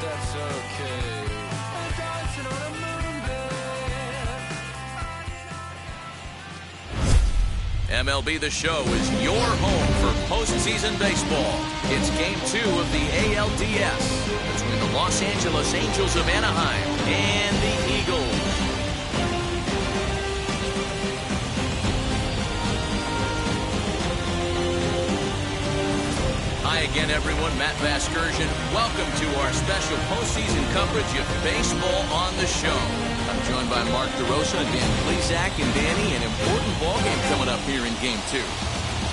that's okay. I'm dancing on a moonbed. MLB The Show is your home for postseason baseball. It's Game 2 of the ALDS between the Los Angeles Angels of Anaheim and the Eagles. Hi again, everyone. Matt Vasgersian. Welcome to our special postseason coverage of baseball on the show. I'm joined by Mark DeRosa and Dan Plesac. And Danny, an important ball game coming up here in Game 2.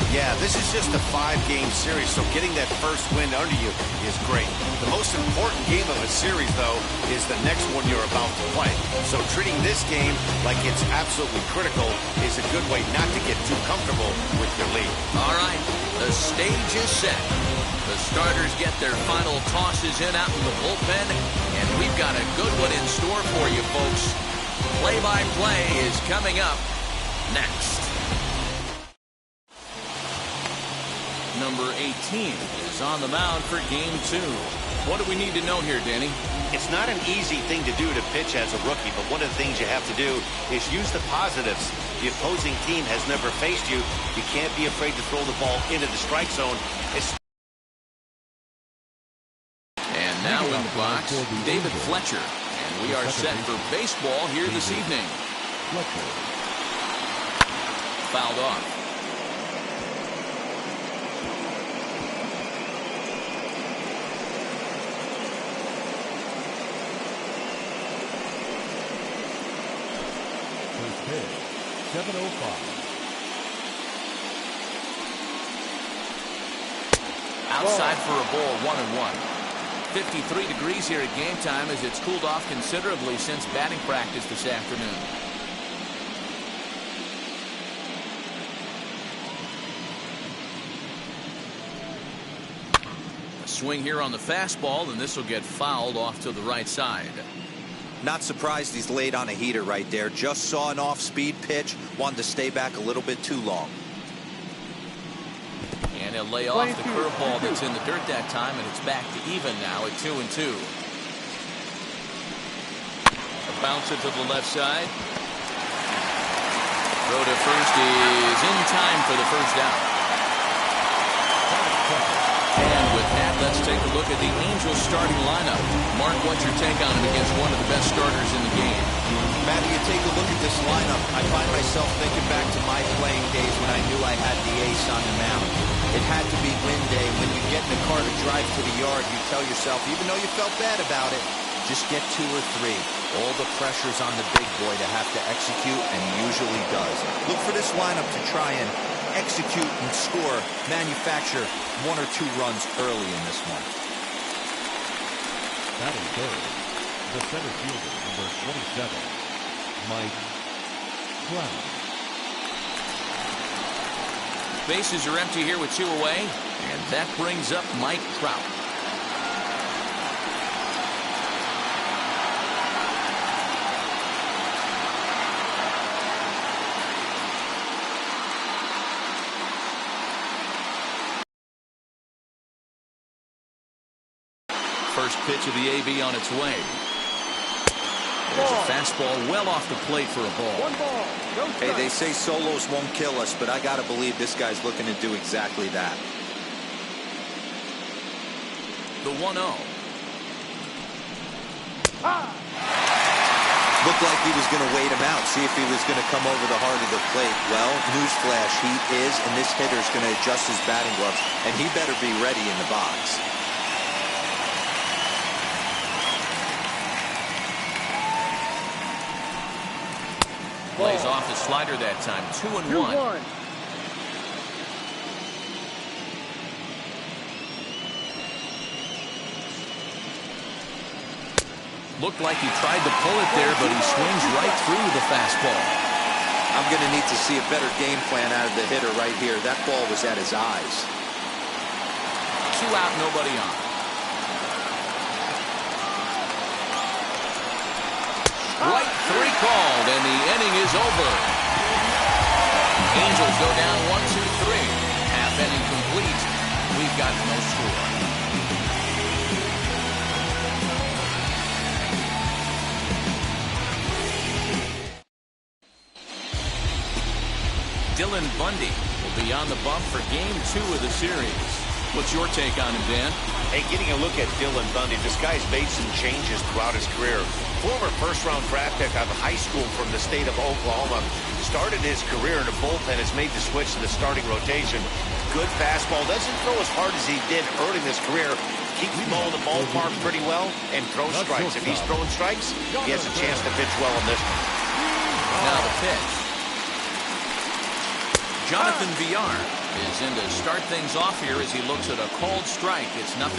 Yeah, this is just a 5-game series, so getting that first win under you is great. The most important game of a series, though, is the next one you're about to play. So treating this game like it's absolutely critical is a good way not to get too comfortable with your lead. All right, the stage is set. The starters get their final tosses in out in the bullpen, and we've got a good one in store for you, folks. Play-by-play is coming up next. Number 18 is on the mound for Game 2. What do we need to know here, Danny? It's not an easy thing to do to pitch as a rookie, but one of the things you have to do is use the positives. The opposing team has never faced you. You can't be afraid to throw the ball into the strike zone. And now in the box, David Fletcher. And we are set for baseball here this evening. Fouled off. First pitch, 7:05. Outside for a ball, 1-1. 53 degrees here at game time as it's cooled off considerably since batting practice this afternoon. A swing here on the fastball, and this will get fouled off to the right side. Not surprised he's laid on a heater right there. Just saw an off-speed pitch. Wanted to stay back a little bit too long. And he'll lay off the curveball that's in the dirt that time, and it's back to even now at 2-2. A bouncer to the left side. Throw to first is in time for the first out. And with that, let's take a look at the Angels starting lineup. Mark, what's your take on it against one of the best starters in the game? Matty, you take a look at this lineup. I find myself thinking back to my playing days when I knew I had the ace on the mound. It had to be win day. When you get in the car to drive to the yard, you tell yourself, even though you felt bad about it, just get 2 or 3. All the pressure's on the big boy to have to execute, and he usually does. Look for this lineup to try and execute and score, manufacture 1 or 2 runs early in this one. Batting third, the center fielder, number 27, Mike Trout. Bases are empty here with 2 away, and that brings up Mike Trout. First pitch of the AB on its way. There's a fastball well off the plate for a ball. Hey, they say solos won't kill us, but I gotta believe this guy's looking to do exactly that. The 1-0. Looked like he was going to wait him out, see if he was going to come over the heart of the plate. Well, newsflash, he is, and this hitter's going to adjust his batting gloves, and he better be ready in the box. Plays off the slider that time. 2-1. Looked like he tried to pull it there, but he swings right through the fastball. I'm going to need to see a better game plan out of the hitter right here. That ball was at his eyes. 2 out, nobody on. Right 3 called, and the inning is over. Angels go down 1-2-3. Half inning complete. We've got no score. Dylan Bundy will be on the bump for Game 2 of the series. What's your take on him, Dan? Hey, getting a look at Dylan Bundy, this guy's made some changes throughout his career. Former first-round draft pick out of high school from the state of Oklahoma. Started his career in the bullpen, has made the switch to the starting rotation. Good fastball, doesn't throw as hard as he did early in his career. Keeps the ball in the ballpark pretty well and throws strikes. If he's throwing strikes, he has a chance to pitch well in this one. Now the pitch. Jonathan Villar is in to start things off here as he looks at a called strike. It's 0-1.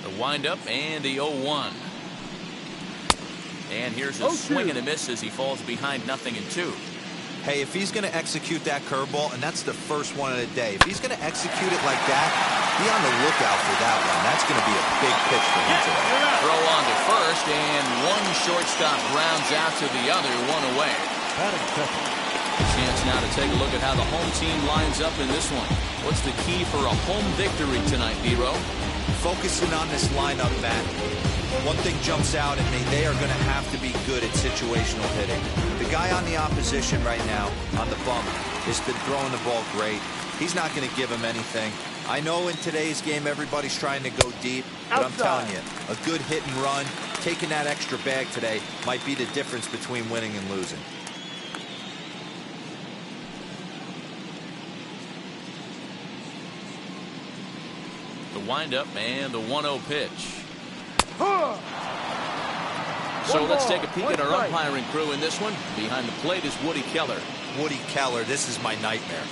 The windup and the 0-1. And here's a swing and a miss as he falls behind 0-2. Hey, if he's going to execute that curveball, and that's the first one of the day, if he's going to execute it like that, be on the lookout for that one. That's going to be a big pitch for him today. Throw on to first, and one shortstop rounds out to the other, one away. Chance now to take a look at how the home team lines up in this one. What's the key for a home victory tonight, Dero? Focusing on this lineup, Matt. One thing jumps out at me, they are going to have to be good at situational hitting. The guy on the opposition right now, on the bump, has been throwing the ball great. He's not going to give him anything. I know in today's game everybody's trying to go deep, but I'm telling you, a good hit and run, taking that extra bag today might be the difference between winning and losing. The windup and the 1-0 pitch. So let's take a peek at our umpiring crew in this one. Behind the plate is Woody Keller. Woody Keller, this is my nightmare.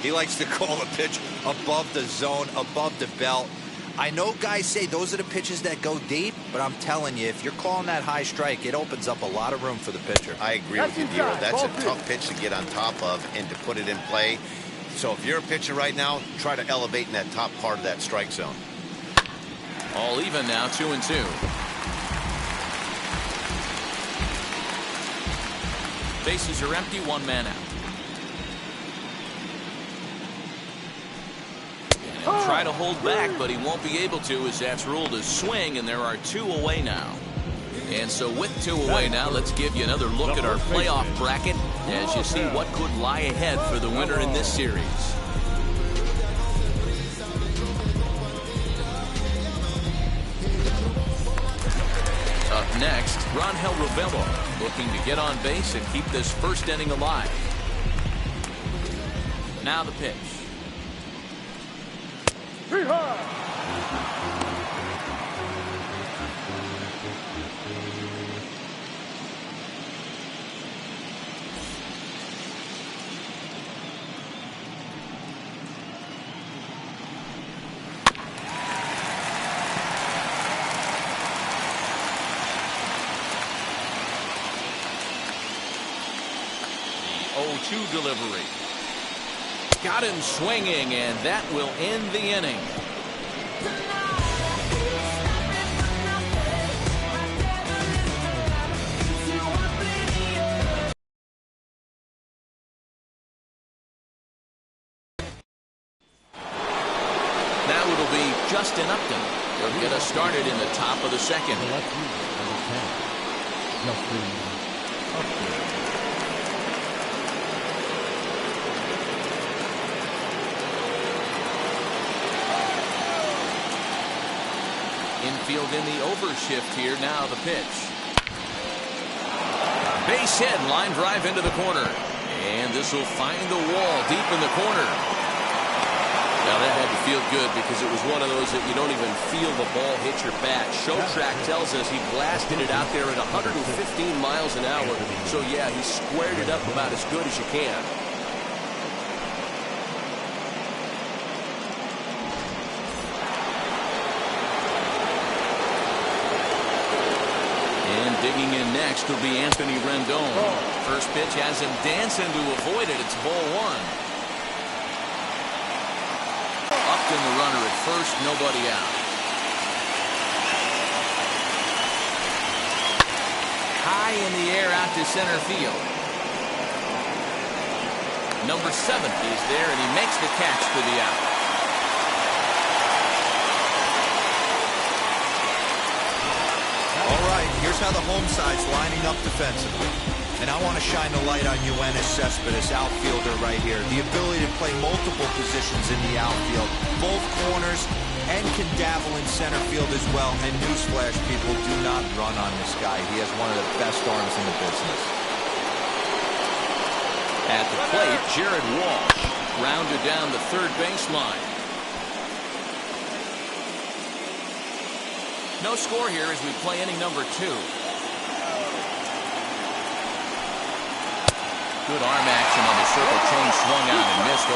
He likes to call a pitch above the zone, above the belt. I know guys say those are the pitches that go deep, but I'm telling you, if you're calling that high strike, it opens up a lot of room for the pitcher. I agree with you, Dero. That's a tough pitch to get on top of and to put it in play. So if you're a pitcher right now, try to elevate in that top part of that strike zone. All even now, 2-2. Bases are empty, one man out. And he'll try to hold back, but he won't be able to as that's ruled a swing, and there are 2 away now. And so with 2 away now, let's give you another look at our playoff bracket as you see what could lie ahead for the winner in this series. Up next, Rangel Ravelo looking to get on base and keep this first inning alive. Now the pitch. The 0-2 delivery. Got him swinging, and that will end the inning. Now it'll be Justin Upton. He'll get us started in the top of the second. Infield in the overshift here. Now the pitch. Base hit, line drive into the corner. And this will find the wall deep in the corner. Now that had to feel good because it was one of those that you don't even feel the ball hit your bat. Show track tells us he blasted it out there at 115 miles an hour. So yeah, he squared it up about as good as you can. And digging in next will be Anthony Rendon. First pitch has him dancing to avoid it. It's ball 1. In the runner at first, nobody out. High in the air out to center field. Number 7 is there, and he makes the catch for the out. Here's how the home side's lining up defensively. And I want to shine the light on Yoenis Cespedes, outfielder right here. The ability to play multiple positions in the outfield, both corners, and can dabble in center field as well. And newsflash, people, do not run on this guy. He has one of the best arms in the business. At the plate, Jared Walsh rounded down the third baseline. No score here as we play inning number 2. Good arm action on the circle change, swung out and missed. 0-2.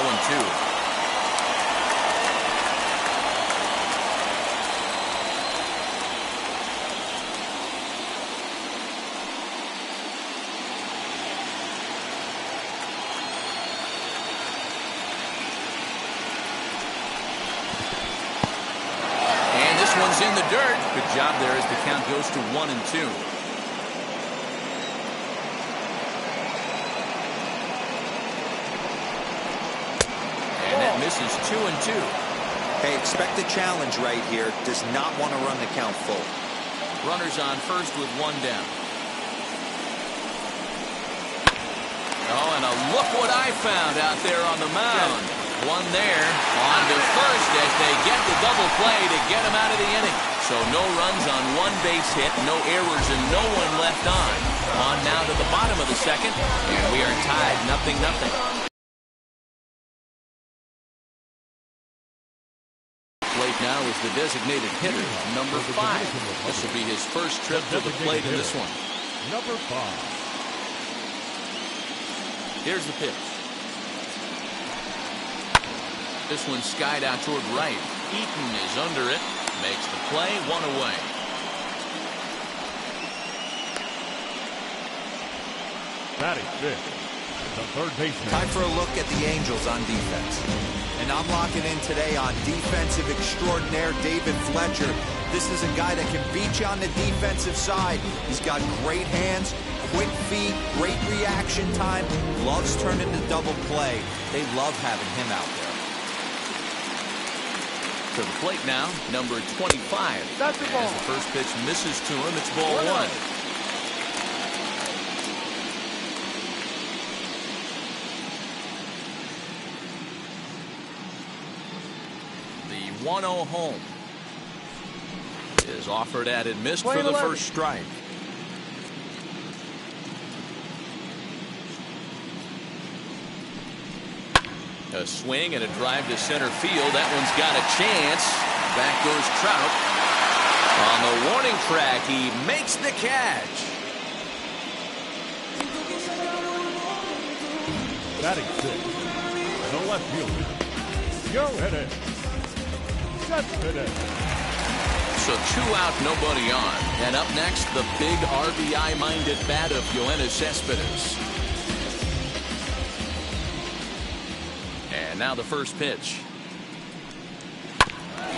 And this one's in the dirt. Good job there as the count goes to 1-2. Misses 2-2. Hey, expect a challenge right here. Does not want to run the count full. Runners on first with 1 down. Oh, and look what I found out there on the mound. One there on to first as they get the double play to get him out of the inning. So no runs on 1 base hit, no errors, and no one left on. On now to the bottom of the second, and we are tied 0-0. Plate now is the designated hitter, number 5. This will be his first trip to the plate in this one. Number 5. Here's the pitch. This one skied out toward right. Eaton is under it. Makes the play, 1 away. Batting fifth, the third baseman. Time for a look at the Angels on defense. And I'm locking in today on defensive extraordinaire David Fletcher. This is a guy that can beat you on the defensive side. He's got great hands, quick feet, great reaction time, loves turning the double play. They love having him out there. To the plate now, number 25. As the first pitch misses to him, it's ball 1. The 1-0 home is offered at and missed for the first strike. A swing and a drive to center field. That one's got a chance. Back goes Trout. On the warning track, he makes the catch. Batting sixth, the left fielder, Yoenis Cespedes. So 2 out, nobody on. And up next, the big RBI-minded bat of Yoenis Cespedes. And now the first pitch.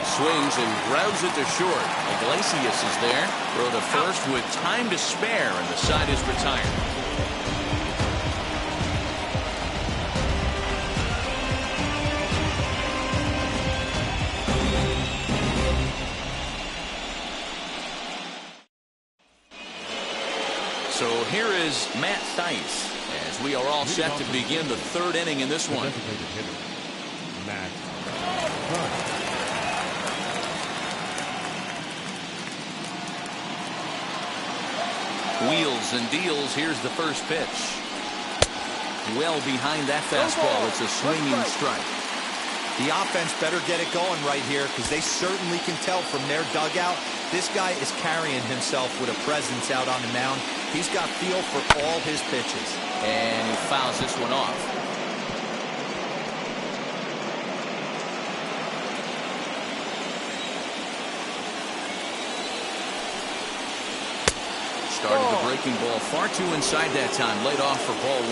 Swings and grounds it to short. Iglesias is there. Throw to first with time to spare, and the side is retired. So here is Matt Theis as we are all set to begin the third inning in this one. Matt. Wheels and deals. Here's the first pitch. Well behind that fastball. It's a swinging strike. The offense better get it going right here because they certainly can tell from their dugout this guy is carrying himself with a presence out on the mound. He's got feel for all his pitches. And he fouls this one off. Started the breaking ball far too inside that time. Laid off for ball 1.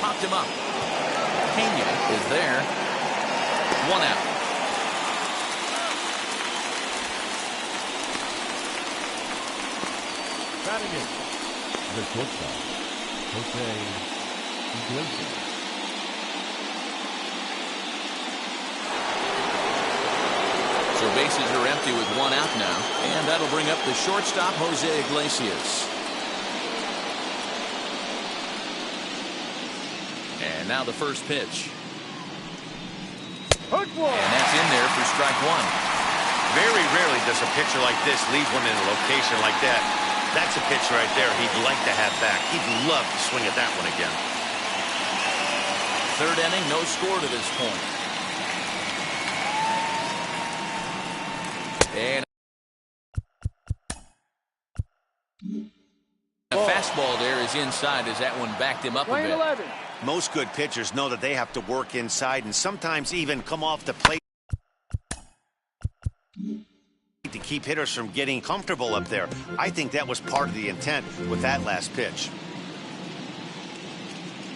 Popped him up. Pena is there. 1 out. Batting it, the shortstop, Jose Iglesias. bases are empty with 1 out now. And that'll bring up the shortstop, Jose Iglesias. And now the first pitch. And that's in there for strike 1. Very rarely does a pitcher like this leave one in a location like that. That's a pitch right there he'd like to have back. He'd love to swing at that one again. 3rd inning, no score to this point. And a fastball there is inside as that one backed him up a bit. 11. Most good pitchers know that they have to work inside and sometimes even come off the plate to keep hitters from getting comfortable up there. I think that was part of the intent with that last pitch.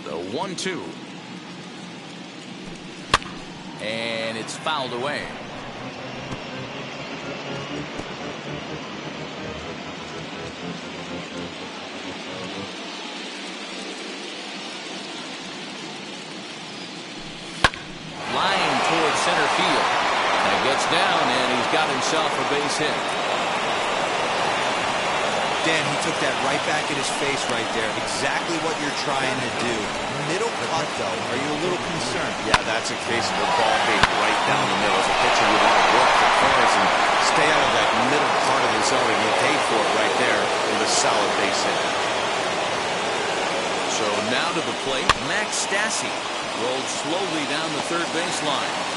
The 1-2. And it's fouled away. Line towards center field. And gets down, and he's got himself a base hit. Dan, he took that right back in his face right there. Exactly what you're trying to do. Middle cut, though. Are you a little concerned? Yeah, that's a case of the ball being right down the middle. As a pitcher, you want to work the corners and stay out of that middle part of the zone, and you paid for it right there with a solid base hit. So now to the plate, Max Stassi rolled slowly down the 3rd baseline.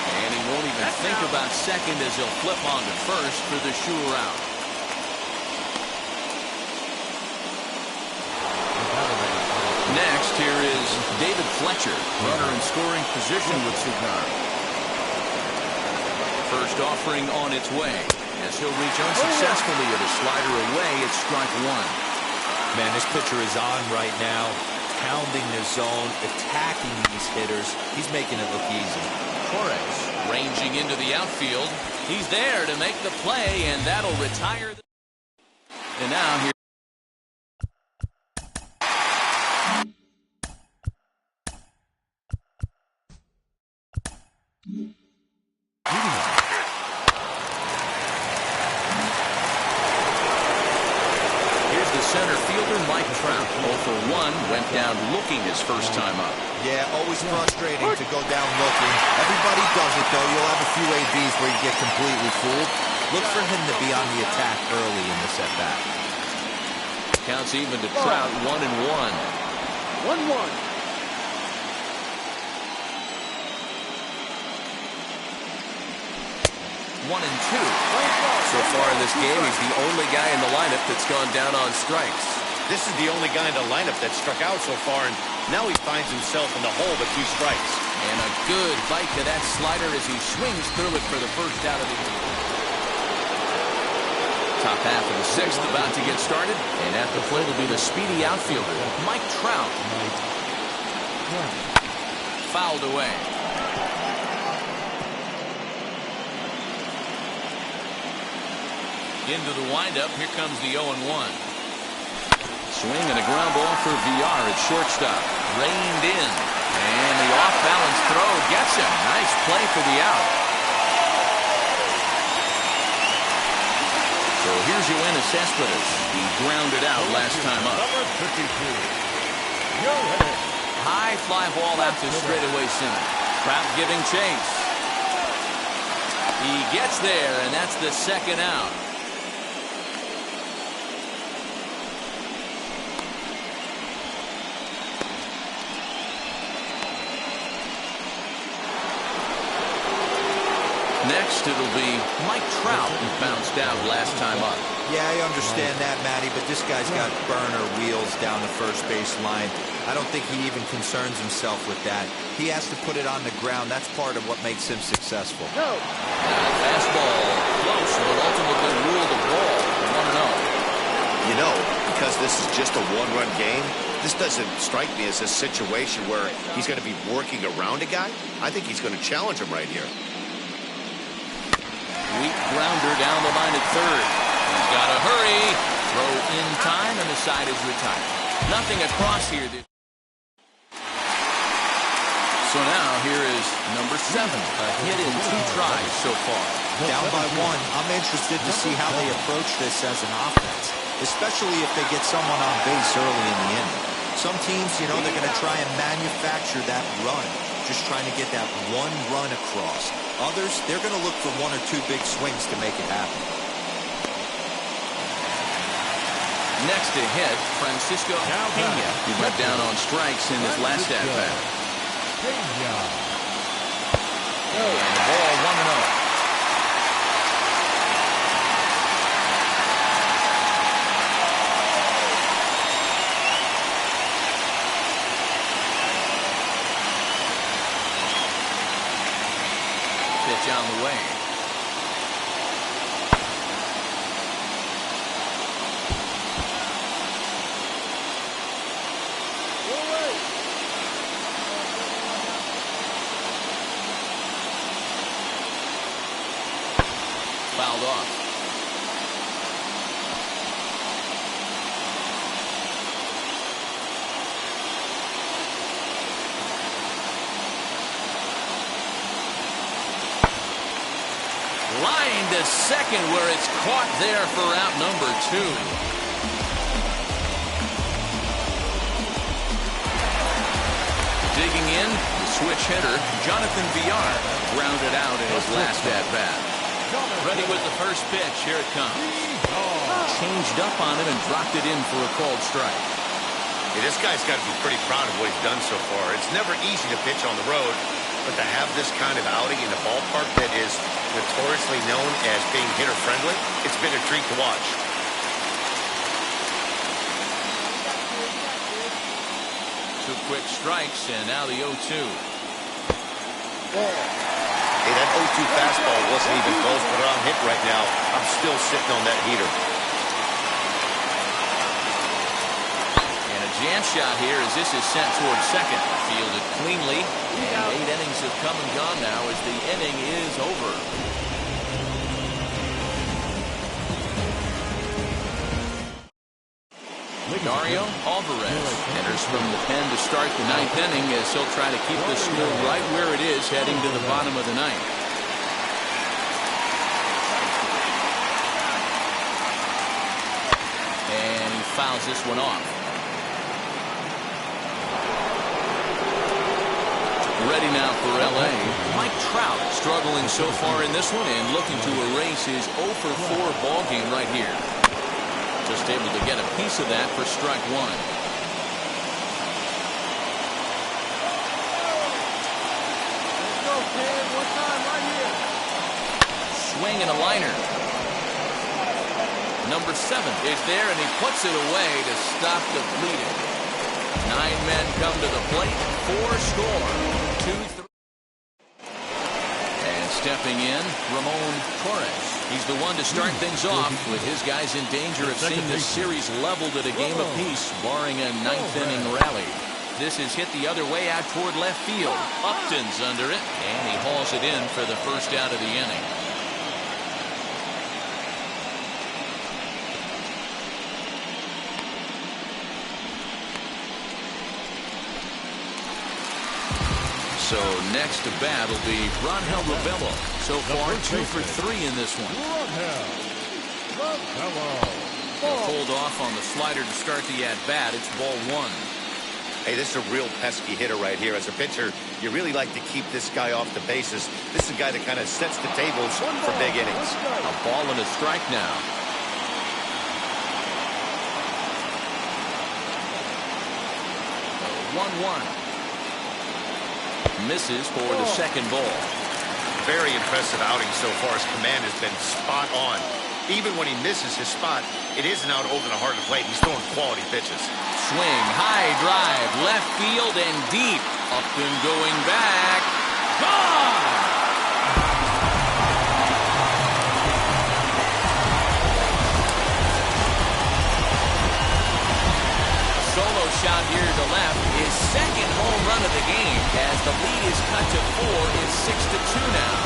And he won't even think about second as he'll flip on to first for the sure out. Next, here is David Fletcher, runner in scoring position with Cigar. First offering on its way, as he'll reach unsuccessfully at a slider away. It's strike 1. Man, this pitcher is on right now, pounding the zone, attacking these hitters. He's making it look easy. Torres ranging into the outfield. He's there to make the play, and that'll retire. And now here. Here's the center fielder, Mike Trout. 0 for 1, went down looking his first time up. Yeah, always frustrating to go down looking. Everybody does it, though. You'll have a few ABs where you get completely fooled. Look for him to be on the attack early in this at-bat. Counts even to Trout, 1-1. 1-1. 1-2. So far in this game, he's the only guy in the lineup that's gone down on strikes. This is the only guy in the lineup that struck out so far, and now he finds himself in the hole with 2 strikes. And a good bite to that slider as he swings through it for the first out of the inning. Top half of the 6th about to get started, and at the plate will be the speedy outfielder, Mike Trout. Fouled away. Into the windup, here comes the 0-1. Swing and a ground ball for VR at shortstop. Reined in. And the off-balance throw gets him. Nice play for the out. So here's Yoenis Cespedes. He grounded out last time up. High fly ball out to straightaway center. Trout giving chase. He gets there, and that's the 2nd out. Next, it'll be Mike Trout, who bounced out last time up. Yeah, I understand that, Matty, but this guy's got burner wheels down the first base line. I don't think he even concerns himself with that. He has to put it on the ground. That's part of what makes him successful. No. Fastball close will ultimately rule the ball. 1-0. You know, because this is just a 1-run game, this doesn't strike me as a situation where he's going to be working around a guy. I think he's going to challenge him right here. Weak grounder down the line at 3rd. He's got to hurry. Throw in time, and the side is retired. Nothing across here. So now here is number 7. A hit in 2 tries so far. Down by 1. I'm interested to see how they approach this as an offense, especially if they get someone on base early in the inning. Some teams, you know, they're going to try and manufacture that run, just trying to get that one run across. Others, they're going to look for 1 or 2 big swings to make it happen. Next to hit, Francisco Peña, who went down on strikes in his last at-bat. And the ball 1-0. Pitch on the way. Fouled off. Line to second, where it's caught there for out number 2. Digging in, the switch hitter, Jonathan Villar, grounded out in his last at-bat. Ready with the first pitch. Here it comes. Changed up on it and dropped it in for a called strike. Yeah, this guy's got to be pretty proud of what he's done so far. It's never easy to pitch on the road, but to have this kind of outing in a ballpark that is notoriously known as being hitter-friendly, it's been a treat to watch. Two quick strikes, and now the 0-2. Hey, that 0-2 fastball wasn't even close, but I'm hit right now. I'm still sitting on that heater. And a jam shot here as this is sent towards second. Fielded cleanly, and 8 innings have come and gone now as the inning is over. Dario Alvarez enters from the pen to start the 9th inning as he'll try to keep the score right where it is heading to the bottom of the 9th. And he fouls this one off. Ready now for L.A. Mike Trout struggling so far in this one and looking to erase his 0-for-4 ball game right here. Just able to get a piece of that for strike 1. Swing and a liner. Number 7 is there, and he puts it away to stop the bleeding. 9 men come to the plate. 4 score. 2-3. And stepping in, Ramon Torres. He's the one to start things off with his guys in danger of seeing this series leveled at a game apiece, barring a 9th inning rally. This is hit the other way out toward left field. Upton's under it, and he hauls it in for the first out of the inning. So next to bat will be Rangel Ravelo. So far 2 for 3 in this one. He'll hold off on the slider to start the at-bat. It's ball 1. Hey, this is a real pesky hitter right here. As a pitcher, you really like to keep this guy off the bases. This is a guy that kind of sets the tables for big innings. A ball and a strike now. The 1-1. Misses for the second ball. Very impressive outing so far. His command has been spot on. Even when he misses his spot, it isn't out over the heart of the plate. He's throwing quality pitches. Swing, high drive, left field and deep. Up and going back. Gone! Solo shot here to left. His second home run of the game as the lead is cut to 4. It's 6-2 now.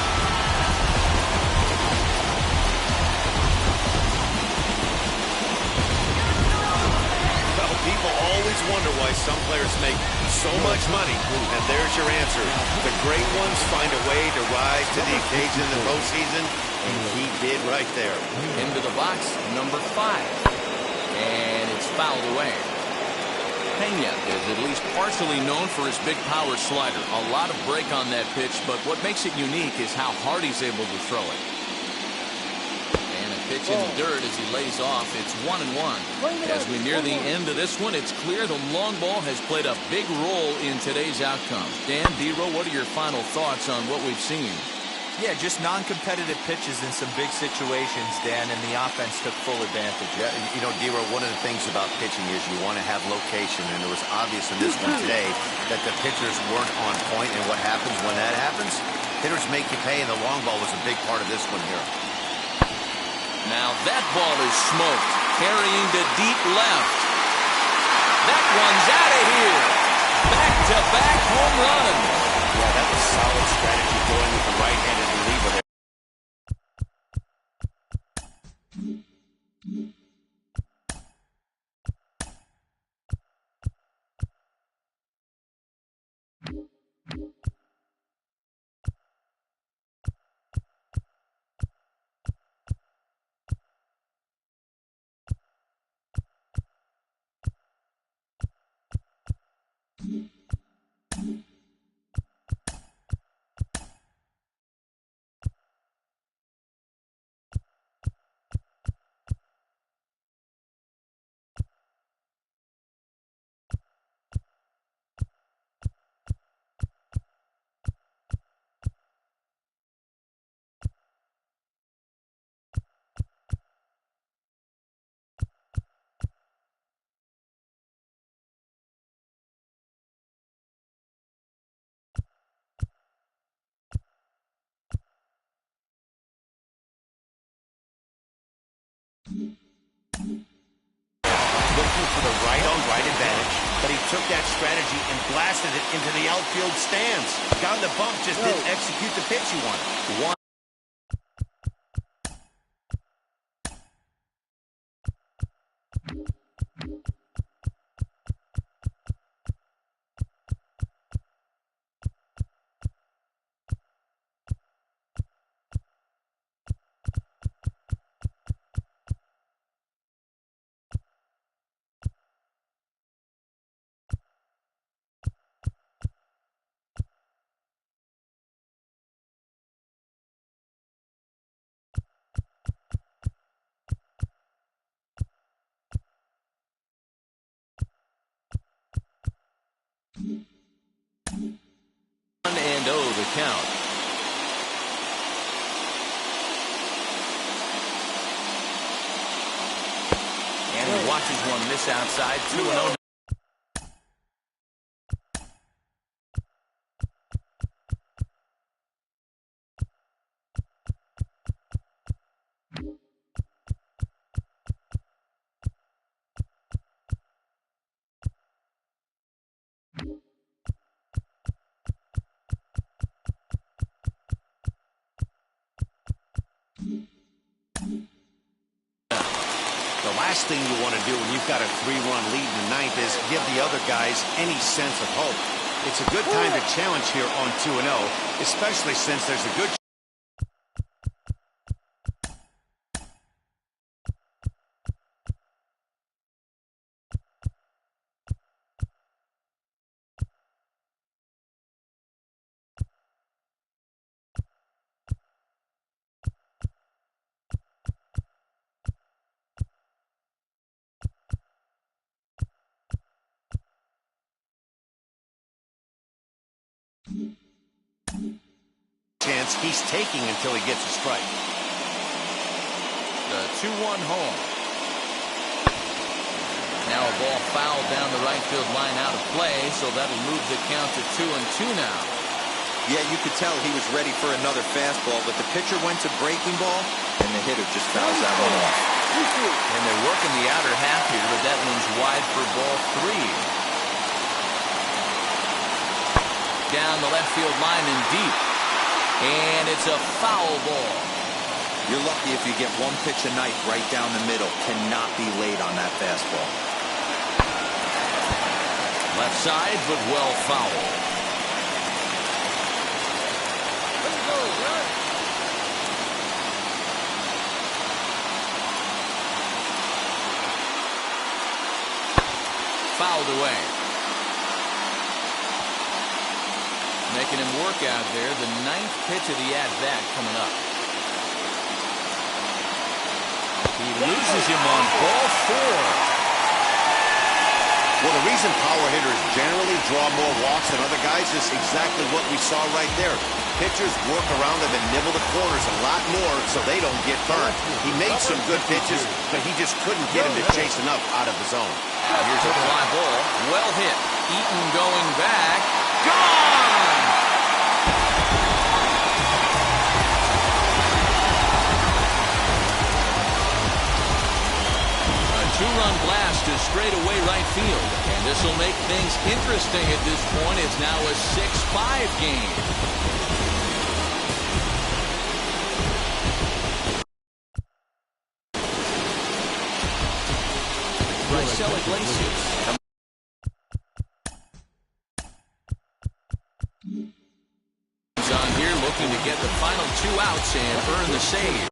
Well, people always wonder why why some players make so much money, and there's your answer. The great ones find a way to rise to the occasion in the postseason, and he did right there. Into the box, number 5. And it's fouled away. Pena is at least partially known for his big power slider. A lot of break on that pitch, but what makes it unique is how hard he's able to throw it. And a pitch in the dirt as he lays off. It's 1-1. As we near the end of this one, it's clear the long ball has played a big role in today's outcome. Dan, D-Row, what are your final thoughts on what we've seen? Yeah, just non-competitive pitches in some big situations, Dan, and the offense took full advantage. Yeah, you know, D-Row, one of the things about pitching is you want to have location, and it was obvious in this one today that the pitchers weren't on point, and what happens when that happens? Hitters make you pay, and the long ball was a big part of this one here. Now that ball is smoked, carrying to deep left. That one's out of here. Back-to-back home run. Yeah, that was solid strategy going with the right-handed reliever there. Looking for the right-on-right advantage, but he took that strategy and blasted it into the outfield stands. Got on the bump, just didn't execute the pitch he wanted. And oh, the count. And he watches one miss outside. 2-0. The last thing you want to do when you've got a 3-run lead in the ninth is give the other guys any sense of hope. It's a good time to challenge here on 2-0, especially since there's a good chance he's taking until he gets a strike. The 2-1 home. Now a ball fouled down the right field line out of play, so that'll move the count to 2-2 now. Yeah, you could tell he was ready for another fastball, but the pitcher went to breaking ball, and the hitter just fouls that one off. And they're working the outer half here, but that one's wide for ball 3. Down the left field line and deep. And it's a foul ball. You're lucky if you get one pitch a night right down the middle. Cannot be late on that fastball. Left side, but well fouled. Fouled away. Making him work out there. The 9th pitch of the at-bat coming up. He loses him on ball 4. Well, the reason power hitters generally draw more walks than other guys is exactly what we saw right there. Pitchers work around them and nibble the corners a lot more so they don't get burned. He made some good pitches, but he just couldn't get him to chase enough out of the zone. Here's a fly ball. Well hit. Eaton going back. Gone! A 2-run blast to straightaway right field. And this will make things interesting at this point. It's now a 6-5 game. Iglesias. He's on here looking to get the final 2 outs and earn the save.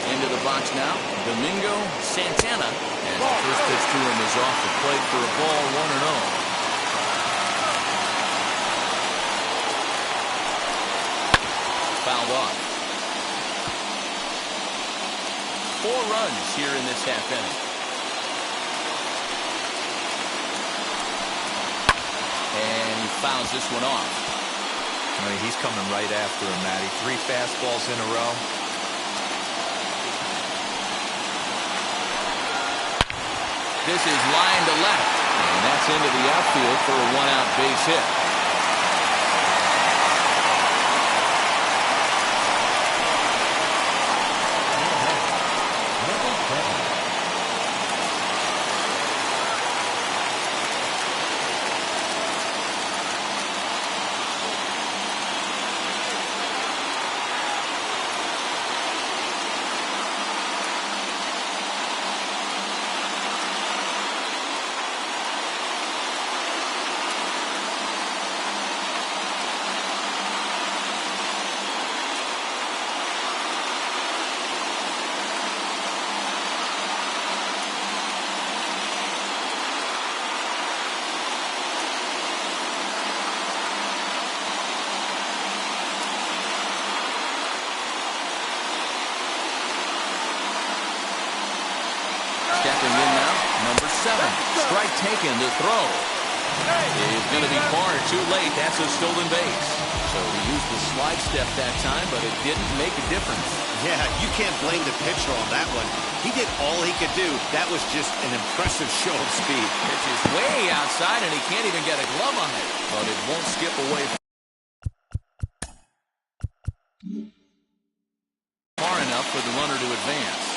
Into the box now, Domingo Santana. And the first pitch to him is off the plate for a ball, 1-0. Fouled off. 4 runs here in this half inning. And he fouls this one off. I mean, he's coming right after him, Matty. 3 fastballs in a row. This is line to left, and that's into the outfield for a 1-out base hit. Stepping in now, number 7. Strike taken to throw. He's going to be far too late. That's a stolen base. So he used the slide step that time, but it didn't make a difference. Yeah, you can't blame the pitcher on that one. He did all he could do. That was just an impressive show of speed. Pitch is way outside, and he can't even get a glove on it. But it won't skip away far enough for the runner to advance.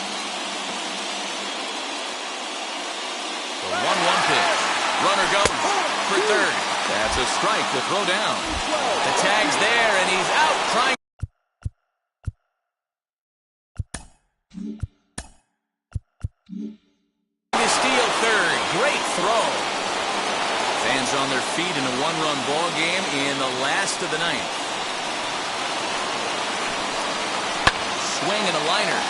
The 1-1 pitch. Runner goes for third. That's a strike to throw down. The tag's there, and he's out trying. To steal third. Great throw. Fans on their feet in a 1-run ball game in the last of the 9th. Swing and a liner.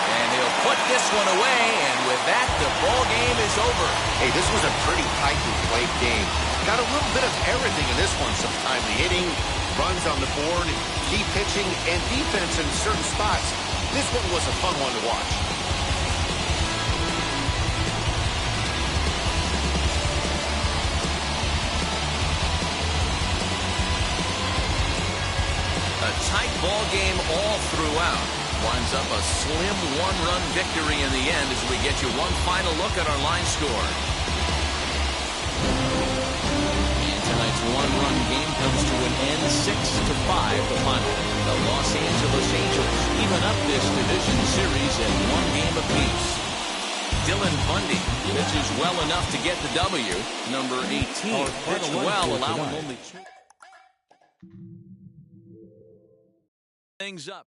And he'll put this one away, and with that, the ball game is over. Hey, this was a pretty tightly played game. Got a little bit of everything in this one. Some timely hitting, runs on the board, key pitching, and defense in certain spots. This one was a fun one to watch. A tight ball game all throughout. Winds up a slim 1-run victory in the end as we get you one final look at our line score. And tonight's 1-run game comes to 6-5 the final. The Los Angeles Angels even up this division series at 1 game apiece. Dylan Bundy pitches well enough to get the W. Number 18 pitched well, allowing only 2 things up.